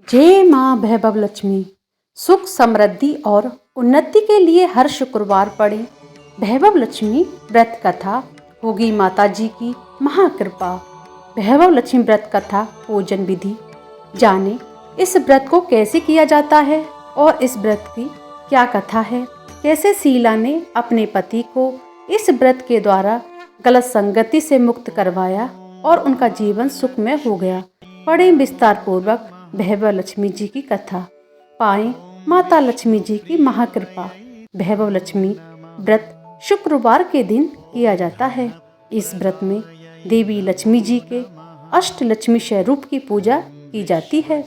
जय माँ वैभव लक्ष्मी। सुख समृद्धि और उन्नति के लिए हर शुक्रवार पढ़ें वैभव लक्ष्मी व्रत कथा। होगी माता जी की महाकृपा। वैभव लक्ष्मी व्रत कथा पूजन विधि जाने इस व्रत को कैसे किया जाता है और इस व्रत की क्या कथा है। कैसे शीला ने अपने पति को इस व्रत के द्वारा गलत संगति से मुक्त करवाया और उनका जीवन सुखमय हो गया। पढ़ें विस्तार पूर्वक वैभव लक्ष्मी जी की कथा। पाएं माता लक्ष्मी जी की महाकृपा। वैभव लक्ष्मी व्रत शुक्रवार के दिन किया जाता है। इस व्रत में देवी लक्ष्मी जी के अष्ट लक्ष्मी स्वरूप की पूजा की जाती है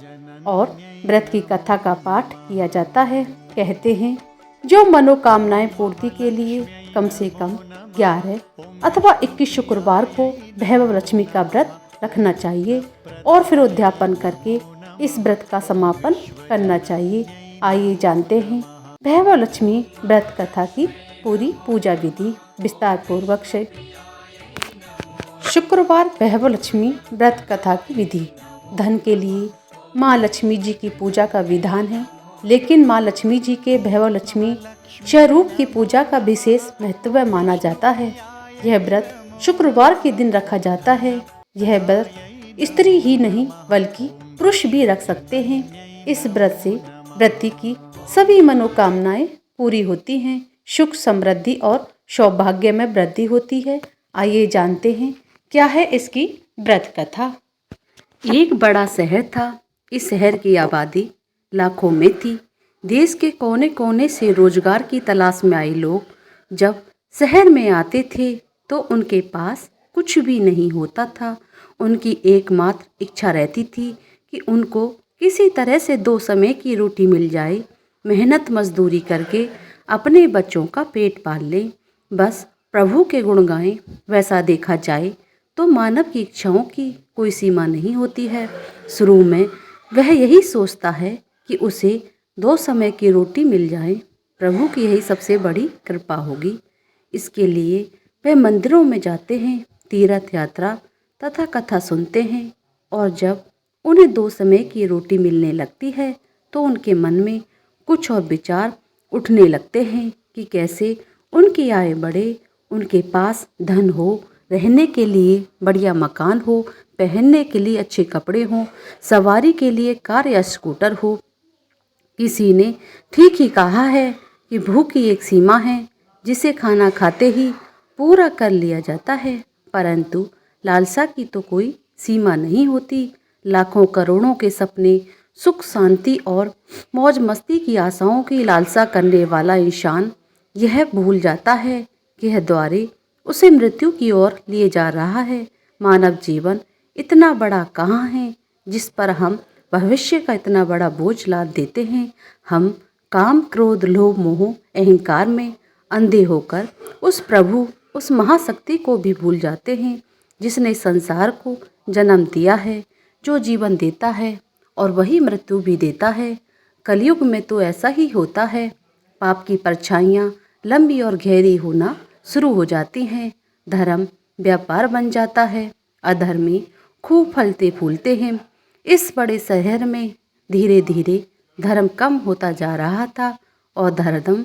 और व्रत की कथा का पाठ किया जाता है। कहते हैं जो मनोकामनाएं पूर्ति के लिए कम से कम 11 अथवा 21 शुक्रवार को वैभव लक्ष्मी का व्रत रखना चाहिए और फिर उद्यापन करके इस व्रत का समापन करना चाहिए। आइए जानते हैं वैभव लक्ष्मी व्रत कथा की पूरी पूजा विधि विस्तार पूर्वक से। शुक्रवार वैभव लक्ष्मी व्रत कथा की विधि। धन के लिए माँ लक्ष्मी जी की पूजा का विधान है, लेकिन माँ लक्ष्मी जी के वैभव लक्ष्मी स्वरूप की पूजा का विशेष महत्व माना जाता है। यह व्रत शुक्रवार के दिन रखा जाता है। यह व्रत स्त्री ही नहीं बल्कि पुरुष भी रख सकते हैं। इस व्रत से व्रती की सभी मनोकामनाएं पूरी होती हैं। सुख समृद्धि और सौभाग्य में वृद्धि होती है। आइए जानते हैं क्या है इसकी व्रत कथा। एक बड़ा शहर था। इस शहर की आबादी लाखों में थी। देश के कोने कोने से रोजगार की तलाश में आए लोग जब शहर में आते थे तो उनके पास कुछ भी नहीं होता था। उनकी एकमात्र इच्छा रहती थी कि उनको किसी तरह से 2 समय की रोटी मिल जाए। मेहनत मजदूरी करके अपने बच्चों का पेट पाल लें, बस प्रभु के गुण गाएं। वैसा देखा जाए तो मानव की इच्छाओं की कोई सीमा नहीं होती है। शुरू में वह यही सोचता है कि उसे 2 समय की रोटी मिल जाए। प्रभु की यही सबसे बड़ी कृपा होगी। इसके लिए वह मंदिरों में जाते हैं, तीर्थ यात्रा तथा कथा सुनते हैं और जब उन्हें 2 समय की रोटी मिलने लगती है तो उनके मन में कुछ और विचार उठने लगते हैं कि कैसे उनकी आय बढ़े, उनके पास धन हो, रहने के लिए बढ़िया मकान हो, पहनने के लिए अच्छे कपड़े हों, सवारी के लिए कार या स्कूटर हो। किसी ने ठीक ही कहा है कि भूख की एक सीमा है जिसे खाना खाते ही पूरा कर लिया जाता है, परंतु लालसा की तो कोई सीमा नहीं होती। लाखों करोड़ों के सपने, सुख शांति और मौज मस्ती की आशाओं की लालसा करने वाला इंसान यह भूल जाता है कि यह द्वारे उसे मृत्यु की ओर लिए जा रहा है। मानव जीवन इतना बड़ा कहाँ है जिस पर हम भविष्य का इतना बड़ा बोझ लाद देते हैं। हम काम, क्रोध, लोभ, मोह, अहंकार में अंधे होकर उस प्रभु, उस महाशक्ति को भी भूल जाते हैं जिसने संसार को जन्म दिया है, जो जीवन देता है और वही मृत्यु भी देता है। कलयुग में तो ऐसा ही होता है। पाप की परछाइयाँ लंबी और गहरी होना शुरू हो जाती हैं। धर्म व्यापार बन जाता है। अधर्मी खूब फलते फूलते हैं। इस बड़े शहर में धीरे धीरे धर्म कम होता जा रहा था और धर्म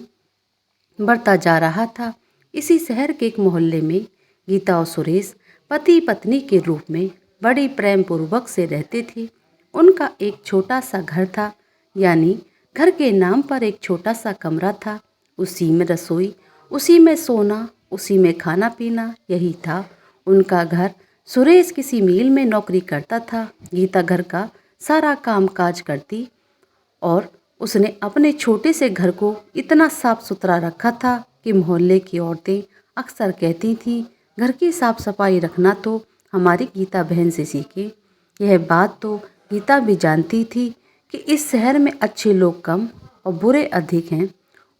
बढ़ता जा रहा था। इसी शहर के एक मोहल्ले में गीता और सुरेश पति पत्नी के रूप में बड़ी प्रेम पूर्वक से रहते थे। उनका एक छोटा सा घर था, यानी घर के नाम पर एक छोटा सा कमरा था। उसी में रसोई, उसी में सोना, उसी में खाना पीना, यही था उनका घर। सुरेश किसी मिल में नौकरी करता था। गीता घर का सारा काम काज करती और उसने अपने छोटे से घर को इतना साफ सुथरा रखा था कि मोहल्ले की औरतें अक्सर कहती थीं, घर की साफ सफाई रखना तो हमारी गीता बहन से सीखे। यह बात तो गीता भी जानती थी कि इस शहर में अच्छे लोग कम और बुरे अधिक हैं।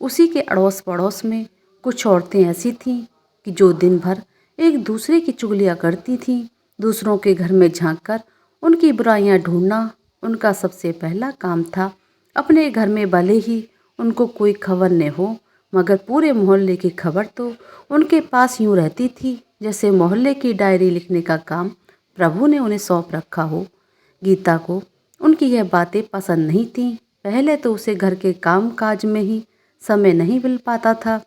उसी के अड़ोस पड़ोस में कुछ औरतें ऐसी थीं कि जो दिन भर एक दूसरे की चुगलियाँ करती थीं। दूसरों के घर में झांककर उनकी बुराइयाँ ढूंढना उनका सबसे पहला काम था। अपने घर में भले ही उनको कोई खबर न हो, मगर पूरे मोहल्ले की खबर तो उनके पास यूँ रहती थी जैसे मोहल्ले की डायरी लिखने का काम प्रभु ने उन्हें सौंप रखा हो। गीता को उनकी यह बातें पसंद नहीं थीं। पहले तो उसे घर के काम काज में ही समय नहीं मिल पाता था।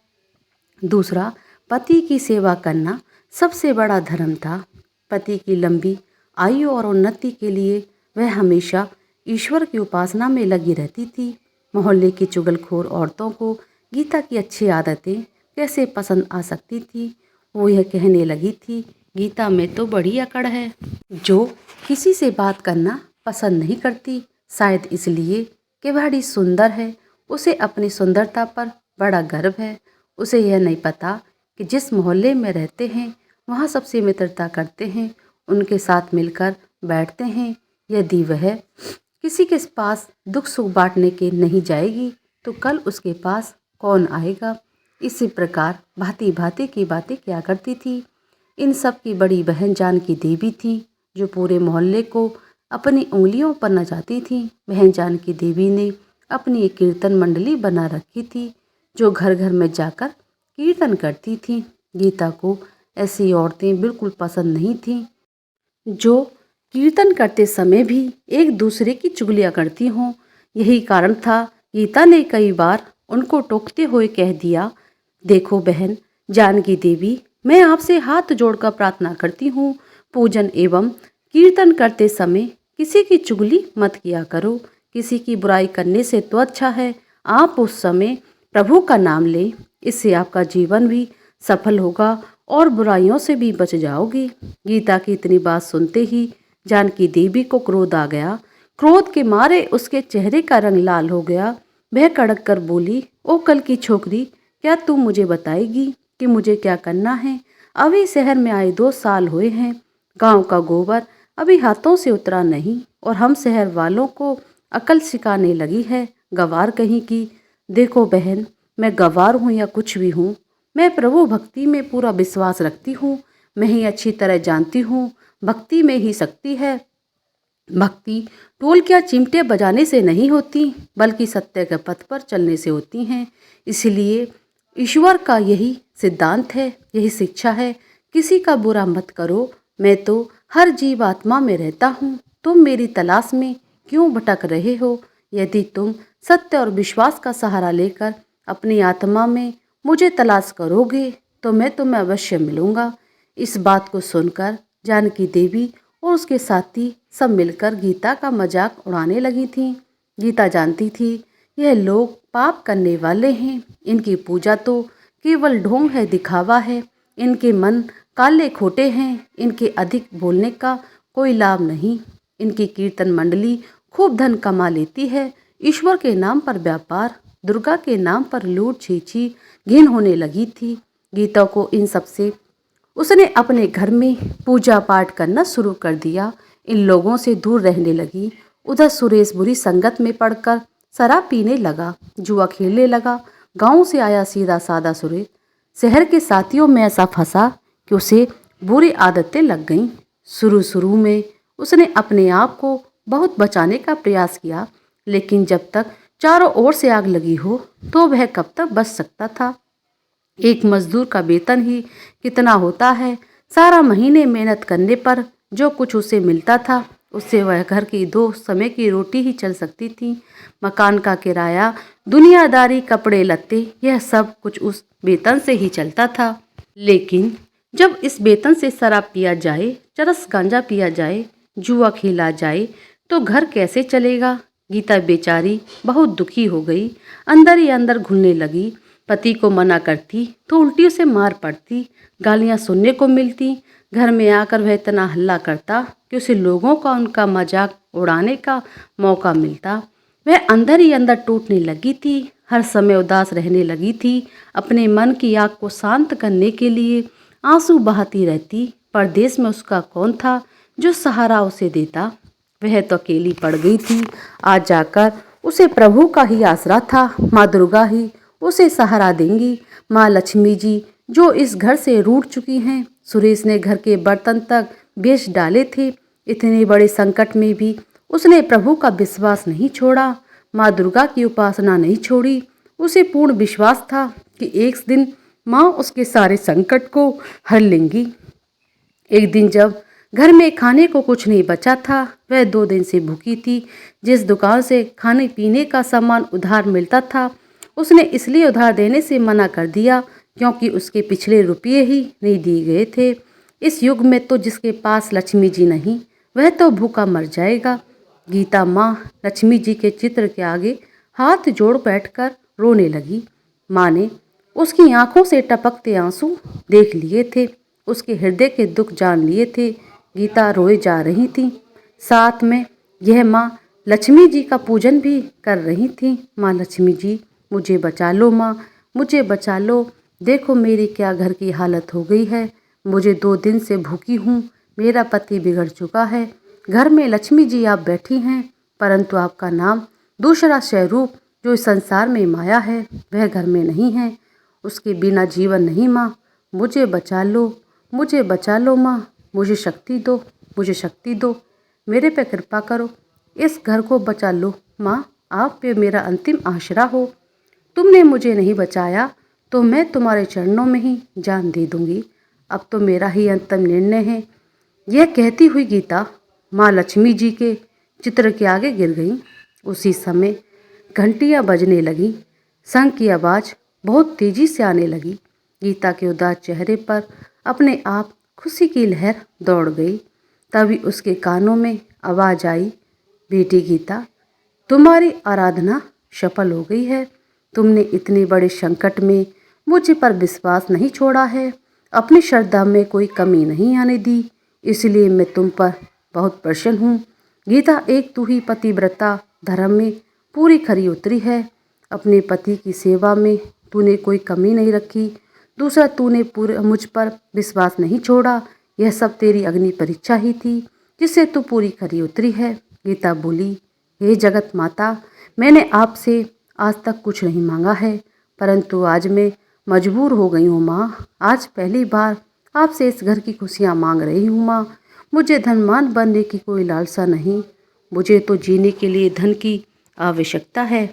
दूसरा, पति की सेवा करना सबसे बड़ा धर्म था। पति की लंबी आयु और उन्नति के लिए वह हमेशा ईश्वर की उपासना में लगी रहती थी। मोहल्ले की चुगलखोर औरतों को गीता की अच्छी आदतें कैसे पसंद आ सकती थी। वो यह कहने लगी थी, गीता में तो बड़ी अकड़ है, जो किसी से बात करना पसंद नहीं करती, शायद इसलिए कि बड़ी सुंदर है। उसे अपनी सुंदरता पर बड़ा गर्व है। उसे यह नहीं पता कि जिस मोहल्ले में रहते हैं वहाँ सबसे मित्रता करते हैं, उनके साथ मिलकर बैठते हैं। यदि वह किसी के पास दुख सुख बांटने के नहीं जाएगी तो कल उसके पास कौन आएगा। इसी प्रकार भांति भांति की बातें किया करती थी। इन सब की बड़ी बहन जानकी देवी थी, जो पूरे मोहल्ले को अपनी उंगलियों पर नचाती थी। बहन जानकी देवी ने अपनी एक कीर्तन मंडली बना रखी थी, जो घर घर में जाकर कीर्तन करती थी। गीता को ऐसी औरतें बिल्कुल पसंद नहीं थीं, जो कीर्तन करते समय भी एक दूसरे की चुगलियाँ करती हों। यही कारण था गीता ने कई बार उनको टोकते हुए कह दिया, देखो बहन जानकी देवी, मैं आपसे हाथ जोड़कर प्रार्थना करती हूँ, पूजन एवं कीर्तन करते समय किसी की चुगली मत किया करो। किसी की बुराई करने से तो अच्छा है आप उस समय प्रभु का नाम लें, इससे आपका जीवन भी सफल होगा और बुराइयों से भी बच जाओगी। गीता की इतनी बात सुनते ही जानकी देवी को क्रोध आ गया। क्रोध के मारे उसके चेहरे का रंग लाल हो गया। वह कड़क कर बोली, ओ कल की छोकरी, क्या तू मुझे बताएगी कि मुझे क्या करना है? अभी शहर में आए 2 साल हुए हैं, गांव का गोबर अभी हाथों से उतरा नहीं और हम शहर वालों को अकल सिखाने लगी है, गवार कहीं की। देखो बहन, मैं गवार हूँ या कुछ भी हूँ, मैं प्रभु भक्ति में पूरा विश्वास रखती हूँ। मैं ही अच्छी तरह जानती हूँ भक्ति में ही शक्ति है। भक्ति ढोल क्या चिमटे बजाने से नहीं होती, बल्कि सत्य के पथ पर चलने से होती हैं। इसलिए ईश्वर का यही सिद्धांत है, यही शिक्षा है, किसी का बुरा मत करो। मैं तो हर जीव आत्मा में रहता हूँ, तुम मेरी तलाश में क्यों भटक रहे हो? यदि तुम सत्य और विश्वास का सहारा लेकर अपनी आत्मा में मुझे तलाश करोगे तो मैं तुम्हें अवश्य मिलूंगा। इस बात को सुनकर जानकी देवी और उसके साथी सब मिलकर गीता का मजाक उड़ाने लगी थीं। गीता जानती थी यह लोग पाप करने वाले हैं, इनकी पूजा तो केवल ढोंग है, दिखावा है, इनके मन काले खोटे हैं, इनके अधिक बोलने का कोई लाभ नहीं। इनकी कीर्तन मंडली खूब धन कमा लेती है, ईश्वर के नाम पर व्यापार, दुर्गा के नाम पर लूट छीछी घिन होने लगी थी। गीता को इन सब से उसने अपने घर में पूजा पाठ करना शुरू कर दिया। इन लोगों से दूर रहने लगी। उधर सुरेश बुरी संगत में पड़कर शराब पीने लगा, जुआ खेलने लगा। गांव से आया सीधा सादा सुरेश शहर के साथियों में ऐसा फंसा कि उसे बुरी आदतें लग गईं। शुरू में उसने अपने आप को बहुत बचाने का प्रयास किया, लेकिन जब तक चारों ओर से आग लगी हो तो वह कब तक बच सकता था। एक मजदूर का वेतन ही कितना होता है? सारा महीने मेहनत करने पर जो कुछ उसे मिलता था उससे वह घर की 2 समय की रोटी ही चल सकती थी। मकान का किराया, दुनियादारी, कपड़े लत्ते, यह सब कुछ उस वेतन से ही चलता था। लेकिन जब इस वेतन से शराब पिया जाए, चरस गांजा पिया जाए, जुआ खेला जाए तो घर कैसे चलेगा? गीता बेचारी बहुत दुखी हो गई, अंदर ही अंदर घुलने लगी। पति को मना करती तो उल्टी उसे मार पड़ती, गालियां सुनने को मिलती। घर में आकर वह इतना हल्ला करता कि उसे लोगों का उनका मजाक उड़ाने का मौका मिलता। वह अंदर ही अंदर टूटने लगी थी, हर समय उदास रहने लगी थी। अपने मन की आग को शांत करने के लिए आंसू बहाती रहती। परदेश में उसका कौन था जो सहारा उसे देता? वह तो अकेली पड़ गई थी। आज जाकर उसे प्रभु का ही आसरा था। माँ दुर्गा ही उसे सहारा देंगी। माँ लक्ष्मी जी जो इस घर से रूठ चुकी हैं। सुरेश ने घर के बर्तन तक बेच डाले थे। इतने बड़े संकट में भी उसने प्रभु का विश्वास नहीं छोड़ा, माँ दुर्गा की उपासना नहीं छोड़ी। उसे पूर्ण विश्वास था कि एक दिन माँ उसके सारे संकट को हर लेंगी। एक दिन जब घर में खाने को कुछ नहीं बचा था। वह 2 दिन से भूखी थी। जिस दुकान से खाने पीने का सामान उधार मिलता था, उसने इसलिए उधार देने से मना कर दिया क्योंकि उसके पिछले रुपये ही नहीं दिए गए थे। इस युग में तो जिसके पास लक्ष्मी जी नहीं, वह तो भूखा मर जाएगा। गीता माँ लक्ष्मी जी के चित्र के आगे हाथ जोड़ बैठकर रोने लगी। माँ ने उसकी आंखों से टपकते आंसू देख लिए थे, उसके हृदय के दुख जान लिए थे। गीता रोए जा रही थी, साथ में यह माँ लक्ष्मी जी का पूजन भी कर रही थी। माँ लक्ष्मी जी, मुझे बचा लो माँ, मुझे बचा लो। देखो मेरी क्या घर की हालत हो गई है। मुझे 2 दिन से भूखी हूँ। मेरा पति बिगड़ चुका है। घर में लक्ष्मी जी आप बैठी हैं, परंतु आपका नाम दूसरा स्वरूप जो इस संसार में माया है, वह घर में नहीं है। उसके बिना जीवन नहीं माँ, मुझे बचा लो, मुझे बचा लो माँ, मुझे शक्ति दो, मुझे शक्ति दो, मेरे पे कृपा करो, इस घर को बचा लो माँ, आप पे मेरा अंतिम आसरा हो। तुमने मुझे नहीं बचाया तो मैं तुम्हारे चरणों में ही जान दे दूंगी। अब तो मेरा ही अंतिम निर्णय है। यह कहती हुई गीता माँ लक्ष्मी जी के चित्र के आगे गिर गई। उसी समय घंटियाँ बजने लगीं। शंख की आवाज़ बहुत तेजी से आने लगी। गीता के उदास चेहरे पर अपने आप खुशी की लहर दौड़ गई। तभी उसके कानों में आवाज़ आई, बेटी गीता, तुम्हारी आराधना सफल हो गई है। तुमने इतने बड़े संकट में मुझ पर विश्वास नहीं छोड़ा है, अपनी श्रद्धा में कोई कमी नहीं आने दी, इसलिए मैं तुम पर बहुत प्रसन्न हूँ। गीता, एक तू ही पतिव्रता धर्म में पूरी खरी उतरी है। अपने पति की सेवा में तूने कोई कमी नहीं रखी। दूसरा, तूने पूरे मुझ पर विश्वास नहीं छोड़ा। यह सब तेरी अग्नि परीक्षा ही थी जिससे तू पूरी खरी उतरी है। गीता बोली, हे जगत माता, मैंने आपसे आज तक कुछ नहीं मांगा है, परंतु आज मैं मजबूर हो गई हूँ माँ। आज पहली बार आपसे इस घर की खुशियाँ मांग रही हूँ माँ। मुझे धनवान बनने की कोई लालसा नहीं, मुझे तो जीने के लिए धन की आवश्यकता है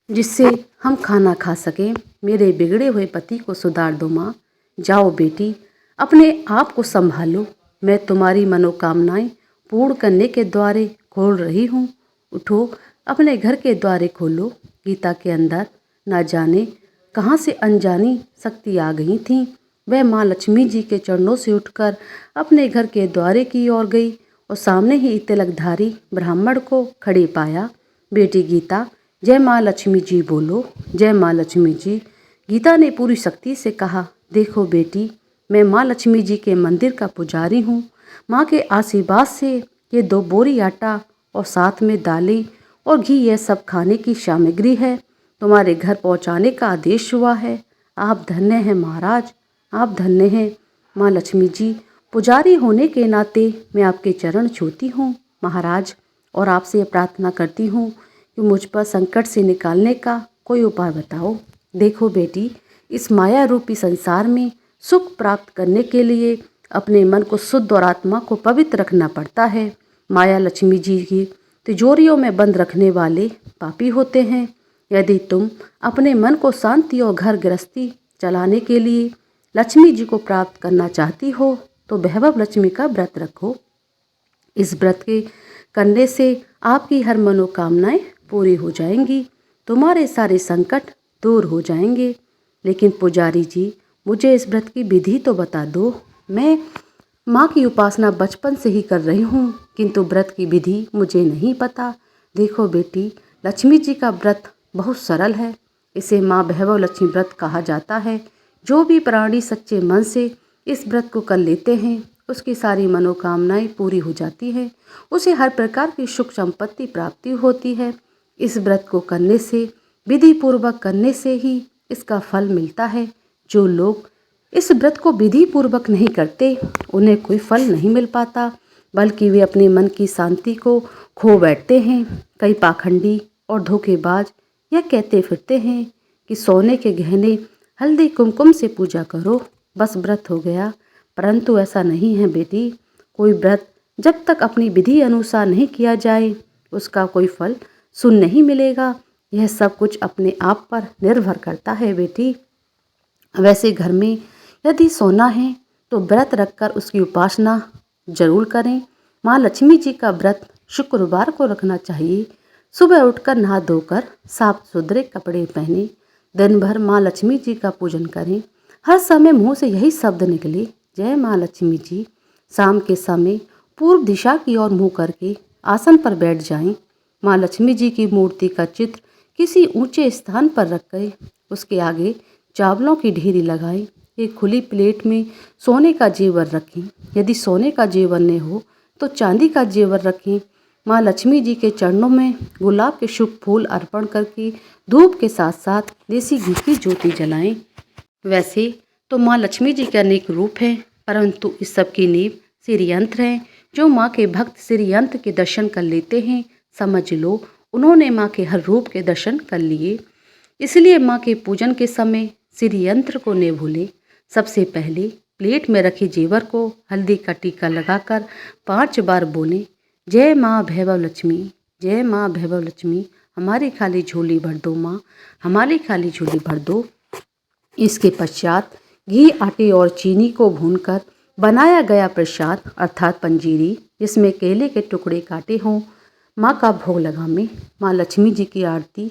जिससे हम खाना खा सकें। मेरे बिगड़े हुए पति को सुधार दो माँ। जाओ बेटी, अपने आप को संभालो। मैं तुम्हारी मनोकामनाएं पूर्ण करने के द्वारे खोल रही हूँ। उठो, अपने घर के द्वारे खोलो। गीता के अंदर न जाने कहाँ से अनजानी शक्ति आ गई थी। वह माँ लक्ष्मी जी के चरणों से उठकर अपने घर के द्वारे की ओर गई और सामने ही तिलकधारी ब्राह्मण को खड़े पाया। बेटी गीता, जय माँ लक्ष्मी जी बोलो, जय माँ लक्ष्मी जी। गीता ने पूरी शक्ति से कहा, देखो बेटी, मैं माँ लक्ष्मी जी के मंदिर का पुजारी हूँ। माँ के आशीर्वाद से ये 2 बोरी आटा और साथ में दालें और घी, यह सब खाने की सामग्री है, तुम्हारे घर पहुँचाने का आदेश हुआ है। आप धन्य हैं महाराज, आप धन्य हैं। माँ लक्ष्मी जी, पुजारी होने के नाते मैं आपके चरण छूती हूँ महाराज, और आपसे प्रार्थना करती हूँ कि मुझ पर संकट से निकालने का कोई उपाय बताओ। देखो बेटी, इस माया रूपी संसार में सुख प्राप्त करने के लिए अपने मन को शुद्ध और आत्मा को पवित्र रखना पड़ता है। माया लक्ष्मी जी की तिजोरियों में बंद रखने वाले पापी होते हैं। यदि तुम अपने मन को शांति और घर गृहस्थी चलाने के लिए लक्ष्मी जी को प्राप्त करना चाहती हो तो वैभव लक्ष्मी का व्रत रखो। इस व्रत के करने से आपकी हर मनोकामनाएं पूरी हो जाएंगी, तुम्हारे सारे संकट दूर हो जाएंगे। लेकिन पुजारी जी, मुझे इस व्रत की विधि तो बता दो। मैं माँ की उपासना बचपन से ही कर रही हूँ, किंतु व्रत की विधि मुझे नहीं पता। देखो बेटी, लक्ष्मी जी का व्रत बहुत सरल है। इसे माँ वैभव लक्ष्मी व्रत कहा जाता है। जो भी प्राणी सच्चे मन से इस व्रत को कर लेते हैं, उसकी सारी मनोकामनाएं पूरी हो जाती हैं, उसे हर प्रकार की सुख संपत्ति प्राप्ति होती है। इस व्रत को करने से, विधि पूर्वक करने से ही इसका फल मिलता है। जो लोग इस व्रत को विधि पूर्वक नहीं करते, उन्हें कोई फल नहीं मिल पाता, बल्कि वे अपने मन की शांति को खो बैठते हैं। कई पाखंडी और धोखेबाज यह कहते फिरते हैं कि सोने के गहने, हल्दी कुमकुम से पूजा करो, बस व्रत हो गया, परंतु ऐसा नहीं है बेटी। कोई व्रत जब तक अपनी विधि अनुसार नहीं किया जाए, उसका कोई फल सुन नहीं मिलेगा। यह सब कुछ अपने आप पर निर्भर करता है बेटी। वैसे घर में यदि सोना है तो व्रत रखकर उसकी उपासना जरूर करें। माँ लक्ष्मी जी का व्रत शुक्रवार को रखना चाहिए। सुबह उठकर नहा धोकर साफ सुथरे कपड़े पहने दिन भर माँ लक्ष्मी जी का पूजन करें। हर समय मुंह से यही शब्द निकले, जय माँ लक्ष्मी जी। शाम के समय पूर्व दिशा की ओर मुंह करके आसन पर बैठ जाएं। माँ लक्ष्मी जी की मूर्ति का चित्र किसी ऊंचे स्थान पर रख उसके आगे चावलों की ढेरी लगाएं। एक खुली प्लेट में सोने का जेवर रखें। यदि सोने का जेवर न हो तो चांदी का जेवर रखें। माँ लक्ष्मी जी के चरणों में गुलाब के शुभ फूल अर्पण करके धूप के साथ साथ देसी घी की ज्योति जलाएं। वैसे तो माँ लक्ष्मी जी के अनेक रूप हैं, परंतु इस सब की नींव श्री यंत्र है। जो माँ के भक्त श्री यंत्र के दर्शन कर लेते हैं, समझ लो उन्होंने माँ के हर रूप के दर्शन कर लिए। इसलिए माँ के पूजन के समय श्री यंत्र को न भूलें। सबसे पहले प्लेट में रखे जेवर को हल्दी का टीका लगाकर 5 बार बोलें, जय माँ भैभव लक्ष्मी, जय माँ भैभव लक्ष्मी, हमारी खाली झोली भर दो माँ, हमारी खाली झोली भर दो। इसके पश्चात घी, आटे और चीनी को भूनकर बनाया गया प्रसाद अर्थात पंजीरी, जिसमें केले के टुकड़े काटे हों, माँ का भोग लगाएं। माँ लक्ष्मी जी की आरती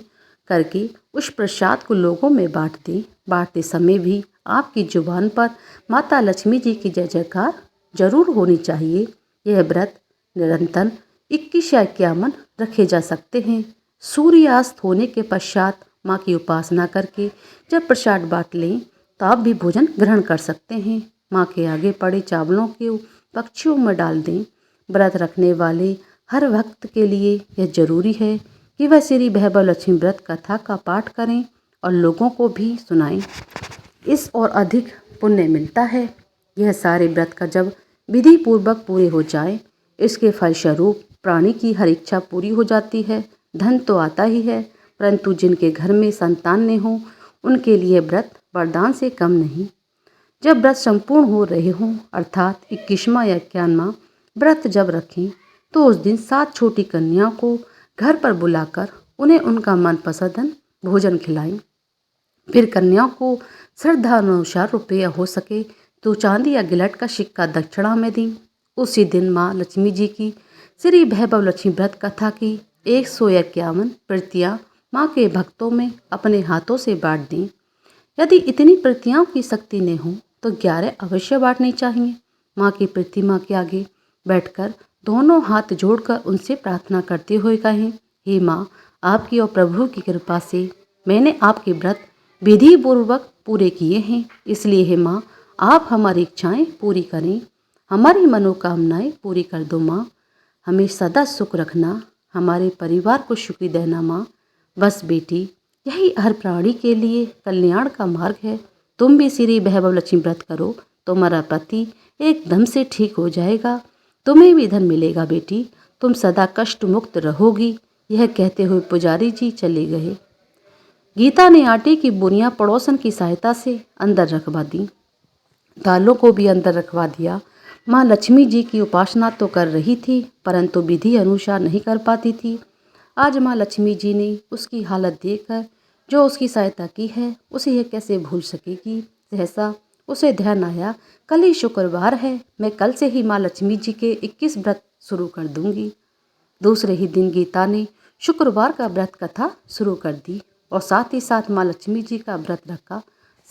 करके उस प्रसाद को लोगों में बांट दें। बांटते समय भी आपकी जुबान पर माता लक्ष्मी जी की जय जयकार जरूर होनी चाहिए। यह व्रत निरंतर 21 या 51 रखे जा सकते हैं। सूर्यास्त होने के पश्चात माँ की उपासना करके जब प्रसाद बांट लें तो आप भी भोजन ग्रहण कर सकते हैं। माँ के आगे पड़े चावलों को पक्षियों में डाल दें। व्रत रखने वाले हर भक्त के लिए यह जरूरी है कि वह श्री भैभव लक्ष्मी व्रत कथा का पाठ करें और लोगों को भी सुनाएं। इस और अधिक पुण्य मिलता है। यह सारे व्रत का जब विधि पूर्वक पूरे हो जाए, इसके फलस्वरूप प्राणी की हर इच्छा पूरी हो जाती है। धन तो आता ही है, परंतु जिनके घर में संतान न हो उनके लिए व्रत वरदान से कम नहीं। जब व्रत संपूर्ण हो रहे हों अर्थात 21वां या 51वां व्रत जब रखें तो उस दिन 7 छोटी कन्याओं को घर पर बुलाकर उन्हें उनका मनपसंद भोजन खिलाएं। फिर कन्याओं को श्रद्धा अनुसार रुपया हो सके तो चांदी या गिलट का सिक्का दक्षिणा में दें। उसी दिन माँ लक्ष्मी जी की श्री भैभव लक्ष्मी व्रत कथा की 151 प्रतियाँ माँ के भक्तों में अपने हाथों से बांट दें। यदि इतनी प्रतियाओं की शक्ति न हो तो 11 अवश्य बांटनी चाहिए। माँ की प्रतिमा के आगे बैठकर दोनों हाथ जोड़कर उनसे प्रार्थना करते हुए कहें, हे माँ, आपकी और प्रभु की कृपा से मैंने आपके व्रत विधि पूर्वक पूरे किए हैं। इसलिए हे माँ, आप हमारी इच्छाएं पूरी करें, हमारी मनोकामनाएं पूरी कर दो माँ। हमें सदा सुख रखना, हमारे परिवार को सुखी देना माँ। बस बेटी, यही हर प्राणी के लिए कल्याण का मार्ग है। तुम भी श्री भैभव लक्ष्मी व्रत करो, तुम्हारा पति एकदम से ठीक हो जाएगा, तुम्हें भी धन मिलेगा बेटी, तुम सदा कष्ट मुक्त रहोगी। यह कहते हुए पुजारी जी चले गए। गीता ने आटे की बोरियां पड़ोसन की सहायता से अंदर रखवा दी, दालों को भी अंदर रखवा दिया। माँ लक्ष्मी जी की उपासना तो कर रही थी, परंतु विधि अनुसार नहीं कर पाती थी। आज माँ लक्ष्मी जी ने उसकी हालत देखकर जो उसकी सहायता की है, उसे यह कैसे भूल सकेगी। सहसा उसे ध्यान आया, कल ही शुक्रवार है, मैं कल से ही माँ लक्ष्मी जी के 21 व्रत शुरू कर दूंगी। दूसरे ही दिन गीता ने शुक्रवार का व्रत कथा शुरू कर दी और साथ ही साथ माँ लक्ष्मी जी का व्रत रखा।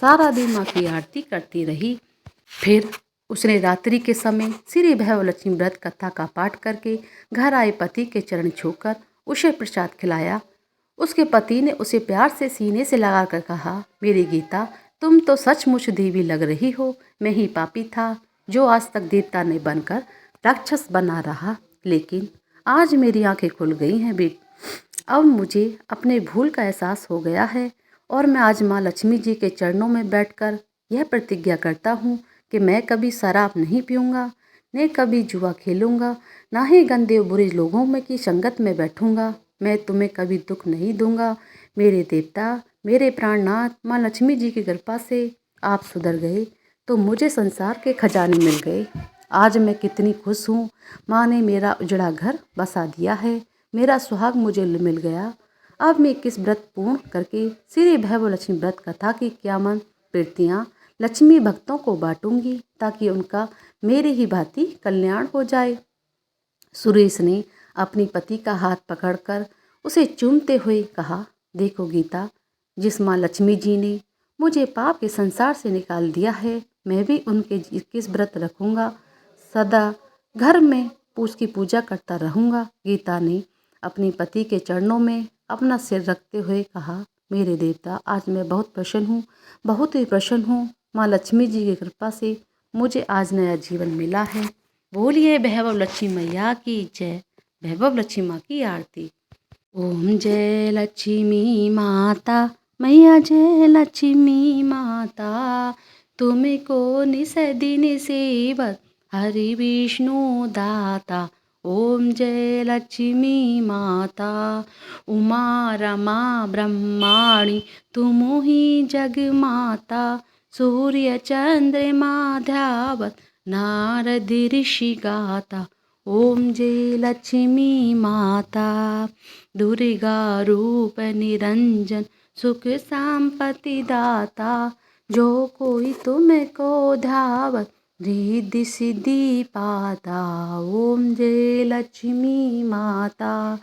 सारा दिन माँ की आरती करती रही। फिर उसने रात्रि के समय श्री भैभव लक्ष्मी व्रत कथा का पाठ करके घर आए पति के चरण छूकर उसे प्रसाद खिलाया। उसके पति ने उसे प्यार से सीने से लगाकर कहा, मेरी गीता, तुम तो सचमुच देवी लग रही हो। मैं ही पापी था जो आज तक देवता ने बनकर राक्षस बना रहा, लेकिन आज मेरी आंखें खुल गई हैं बेटी। अब मुझे अपने भूल का एहसास हो गया है और मैं आज माँ लक्ष्मी जी के चरणों में बैठकर यह प्रतिज्ञा करता हूँ कि मैं कभी शराब नहीं पीऊँगा, न कभी जुआ खेलूँगा, ना ही गंदे बुरे लोगों में की संगत में बैठूँगा। मैं तुम्हें कभी दुख नहीं दूंगा। मेरे देवता, मेरे प्राणनाथ, माँ लक्ष्मी जी की कृपा से आप सुधर गए तो मुझे संसार के खजाने मिल गए। आज मैं कितनी खुश हूँ। माँ ने मेरा उजड़ा घर बसा दिया है, मेरा सुहाग मुझे मिल गया। अब मैं 21 व्रत पूर्ण करके श्री भैभव लक्ष्मी व्रत कथा की 51 प्रतियाँ लक्ष्मी भक्तों को बांटूंगी ताकि उनका मेरे ही भांति कल्याण हो जाए। सुरेश ने अपनी पति का हाथ पकड़कर उसे चूमते हुए कहा, देखो गीता, जिस माँ लक्ष्मी जी ने मुझे पाप के संसार से निकाल दिया है, मैं भी उनके 21 व्रत रखूंगा, सदा घर में उसकी पूजा करता रहूंगा। गीता ने अपने पति के चरणों में अपना सिर रखते हुए कहा, मेरे देवता, आज मैं बहुत प्रसन्न हूँ, बहुत ही प्रसन्न हूँ। माँ लक्ष्मी जी की कृपा से मुझे आज नया जीवन मिला है। बोलिए वैभव लक्ष्मी मैया की जय, वैभव लक्ष्मी माँ की आरती। ओम जय लक्ष्मी माता, मैया जय लक्ष्मी माता, तुम्हें को निस दिन सेवक हरि विष्णु दाता। ओम जय लक्ष्मी माता, उमा रमा ब्रह्माणी तुम ही जग माता, सूर्य चंद्रमा ध्यावत नारद ऋषि गाता। ओम जय लक्ष्मी माता, दुर्गा रूप निरंजन सुख संपत्ति दाता, जो कोई तुमको ध्यावत रिद्धि सिद्धि पाता। ओम जय लक्ष्मी माता,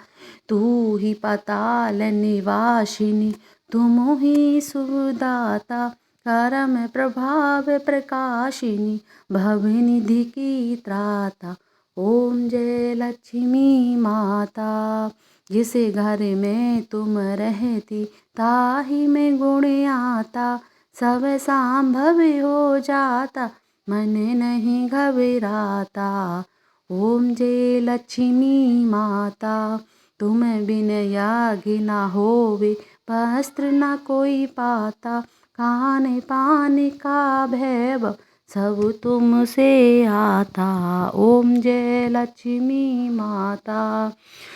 तू ही पाताल निवासिनी तुम ही सुखदाता, कर्म प्रभाव प्रकाशिनी भवनिधि की त्राता। ओम जय लक्ष्मी माता, जिस घर में तुम रहती ताहि में गुण आता, सब संभव हो जाता मन नहीं घबराता। ओम जय लक्ष्मी माता, तुम बिन याज्ञ न होवे, वस्त्र न कोई पाता, खाने पाने का भैभव सब तुमसे आता। ओम जय लक्ष्मी माता,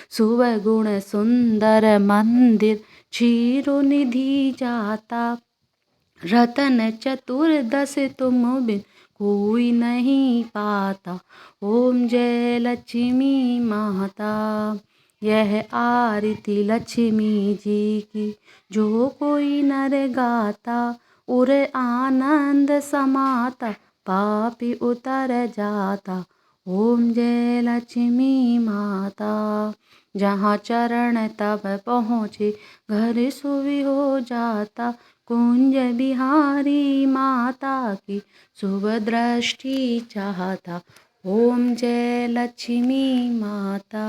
सुबह गुण सुंदर मंदिर क्षीरो निधि जाता, रतन चतुर्दश तुम बिन कोई नहीं पाता। ओम जय लक्ष्मी माता, यह आरती लक्ष्मी जी की जो कोई नर गाता, उर आनंद समाता पापी उतर जाता। ओम जय लक्ष्मी माता, जहाँ चरण तब पहुँचे घर सुवि हो जाता, कुंज बिहारी माता की शुभ दृष्टि चाहता। ओम जय लक्ष्मी माता।